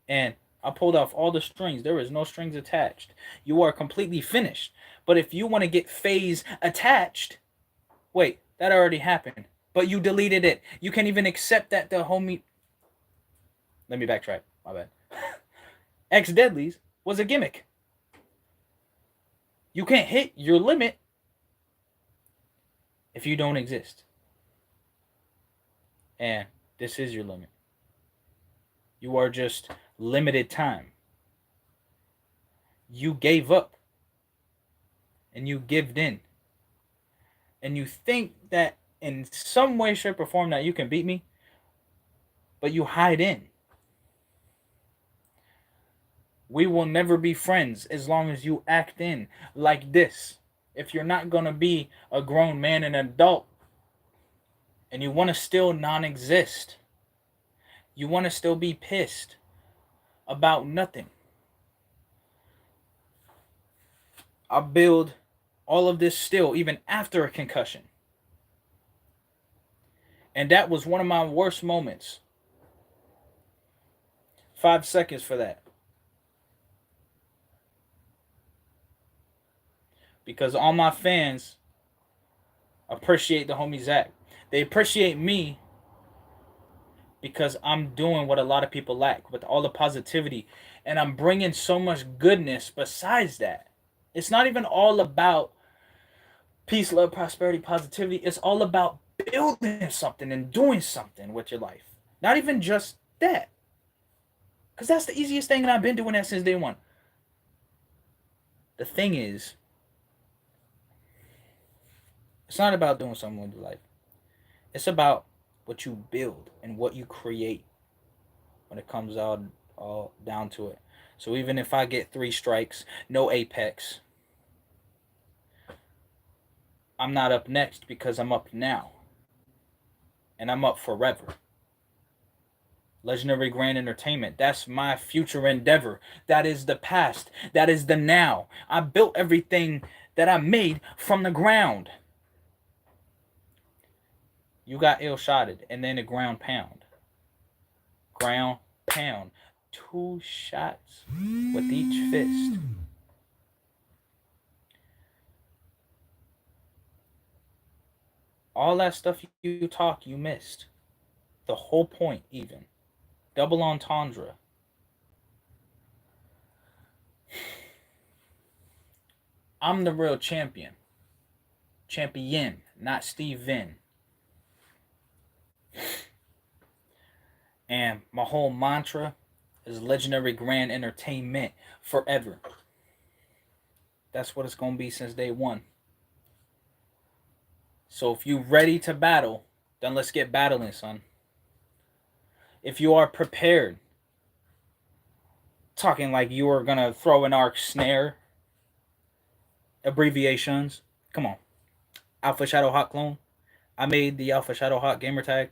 And I pulled off all the strings. There is no strings attached. You are completely finished. But if you want to get phase attached, wait, that already happened. But you deleted it. You can't even accept that the homie... Let me backtrack. My bad. X Deadlies was a gimmick. You can't hit your limit if you don't exist. And this is your limit. You are just limited time. You gave up. And you gived in. And you think that in some way, shape, or form that you can beat me. But you hide in. We will never be friends as long as you act in like this. If you're not going to be a grown man and adult and you want to still non-exist, you want to still be pissed about nothing. I build all of this still, even after a concussion. And that was one of my worst moments. 5 seconds for that. Because all my fans appreciate the homie Zach. They appreciate me because I'm doing what a lot of people lack with all the positivity. And I'm bringing so much goodness besides that. It's not even all about peace, love, prosperity, positivity. It's all about building something and doing something with your life. Not even just that. Because that's the easiest thing, and I've been doing that since day one. The thing is, it's not about doing something with your life. It's about what you build and what you create when it comes all down to it. So even if I get 3 strikes, no apex, I'm not up next because I'm up now. And I'm up forever. Legendary Grand Entertainment, that's my future endeavor. That is the past. That is the now. I built everything that I made from the ground. You got ill-shotted and then a ground pound. Ground pound. 2 shots with each fist. All that stuff you talk, you missed. The whole point, even. Double entendre. I'm the real champion. Champion, not Steve Vin. And my whole mantra is Legendary Grand Entertainment forever. That's what it's going to be since day one. So if you ready to battle, then let's get battling, son. If you are prepared, talking like you are going to throw an arc snare, abbreviations, come on. Alpha Shadow Hot clone. I made the Alpha Shadow Hot gamer tag.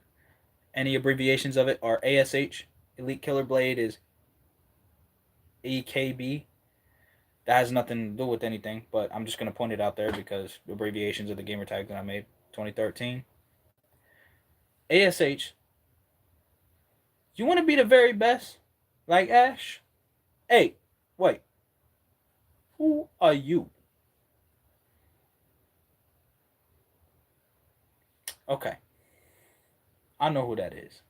Any abbreviations of it are ASH. Elite Killer Blade is EKB. That has nothing to do with anything, but I'm just going to point it out there because the abbreviations of the gamer tag that I made 2013. ASH. You want to be the very best? Like Ash? Hey, wait. Who are you? Okay. I know who that is.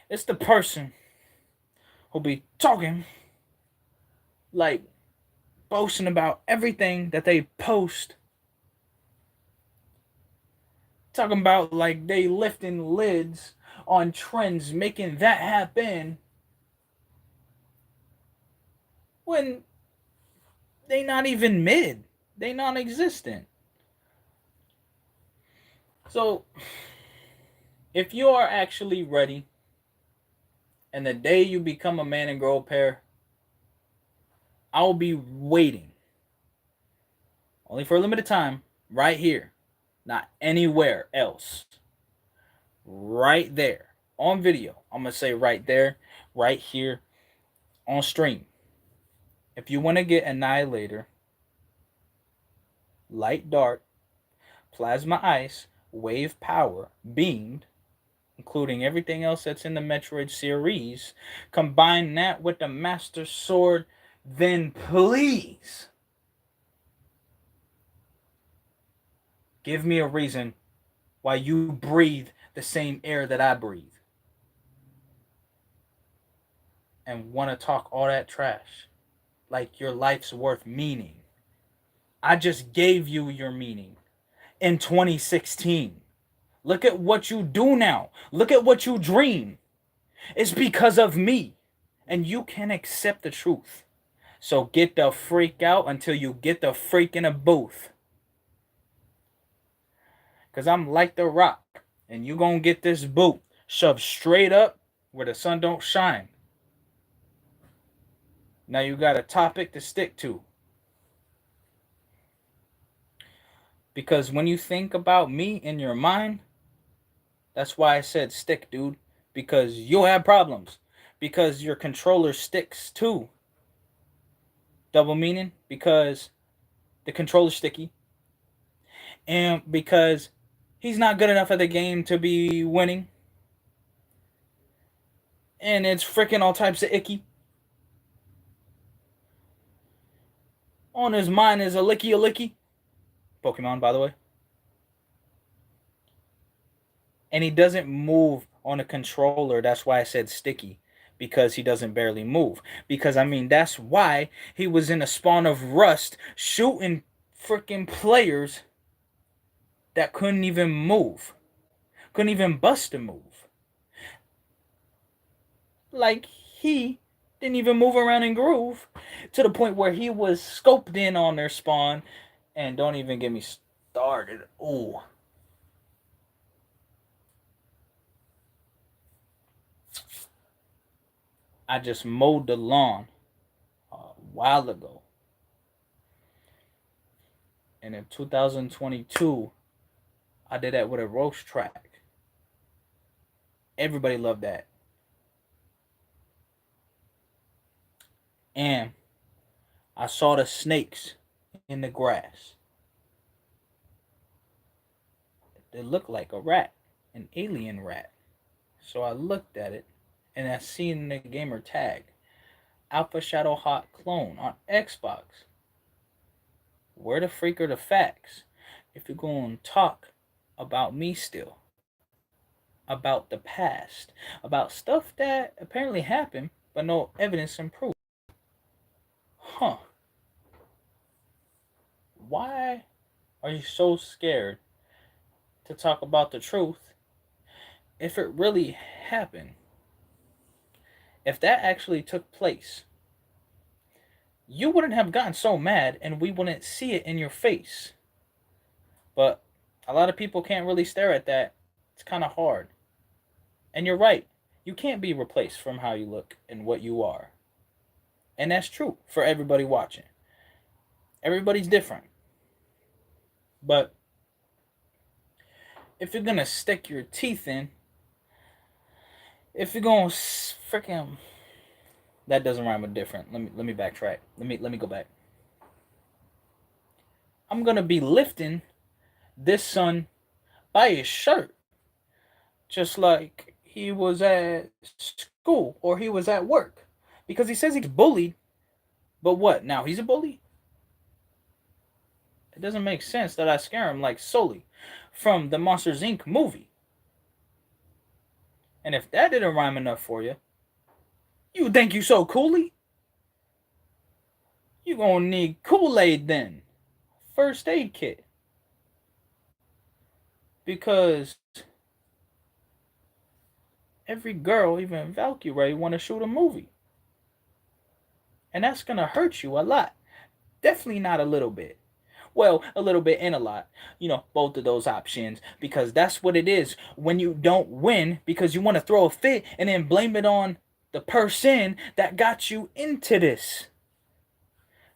It's the person who'll be talking, like, boasting about everything that they post. Talking about, like, they lifting lids on trends, making that happen. When they not even mid. They non-existent. So, if you are actually ready, and the day you become a man and girl pair, I'll be waiting. Only for a limited time, right here. Not anywhere else. Right there. On video. I'm going to say right there, right here, on stream. If you want to get Annihilator, Light Dart, Plasma Ice, Wave Power, Beamed, including everything else that's in the Metroid series, combine that with the Master Sword, then please give me a reason why you breathe the same air that I breathe and want to talk all that trash like your life's worth meaning. I just gave you your meaning in 2016. Look at what you do now. Look at what you dream. It's because of me. And you can accept the truth. So get the freak out until you get the freak in a booth. Because I'm like the Rock. And you gonna get this boot shoved straight up where the sun don't shine. Now you got a topic to stick to. Because when you think about me in your mind, that's why I said stick, dude. Because you'll have problems. Because your controller sticks too. Double meaning? Because the controller's sticky. And because he's not good enough at the game to be winning. And it's freaking all types of icky. On his mind is a licky. Pokemon, by the way. And he doesn't move on a controller. That's why I said sticky. Because he doesn't barely move. Because, I mean, that's why he was in a spawn of rust shooting freaking players that couldn't even move. Couldn't even bust a move. Like, he didn't even move around and groove to the point where he was scoped in on their spawn. And don't even get me started. Ooh. I just mowed the lawn a while ago. And in 2022, I did that with a roast track. Everybody loved that. And I saw the snakes in the grass. It looked like a rat, an alien rat. So I looked at it, and I seen the gamer tag, Alpha Shadow Hot Clone on Xbox. Where the freak are the facts? If you're going to talk about me still, about the past, about stuff that apparently happened, but no evidence and proof. Huh. Why are you so scared to talk about the truth if it really happened? If that actually took place, you wouldn't have gotten so mad and we wouldn't see it in your face. But a lot of people can't really stare at that. It's kind of hard. And you're right. You can't be replaced from how you look and what you are. And that's true for everybody watching. Everybody's different. But if you're going to stick your teeth in, if you're going to freaking, that doesn't rhyme with different. Let me backtrack. Let me go back. I'm going to be lifting this son by his shirt, just like he was at school or he was at work, because he says he's bullied. But what? Now he's a bully? It doesn't make sense that I scare him like Sully from the Monsters Inc. movie. And if that didn't rhyme enough for you, you think you so coolly? You gonna need Kool-Aid then. First aid kit. Because every girl, even Valkyrie, want to shoot a movie. And that's gonna hurt you a lot. Definitely not a little bit. Well, a little bit and a lot. You know, both of those options. Because that's what it is when you don't win, because you want to throw a fit and then blame it on the person that got you into this.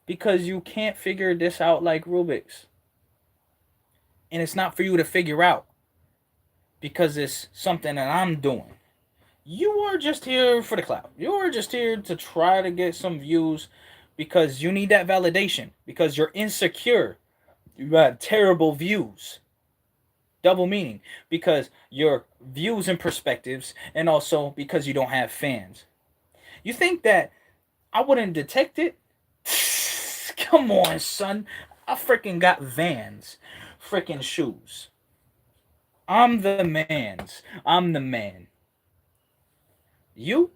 Because you can't figure this out like Rubik's. And it's not for you to figure out. Because it's something that I'm doing. You are just here for the clout. You are just here to try to get some views because you need that validation. Because you're insecure. You got terrible views. Double meaning. Because your views and perspectives, and also because you don't have fans. You think that I wouldn't detect it? Come on, son. I freaking got Vans. Freaking shoes. I'm the man's. I'm the man. You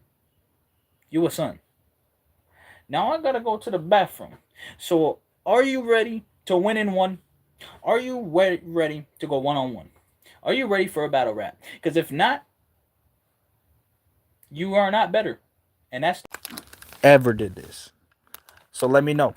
a son. Now I gotta go to the bathroom. So, are you ready to win in one? Are you ready to go one-on-one? Are you ready for a battle rap? Because if not, you are not better. And that's ever did this. So let me know.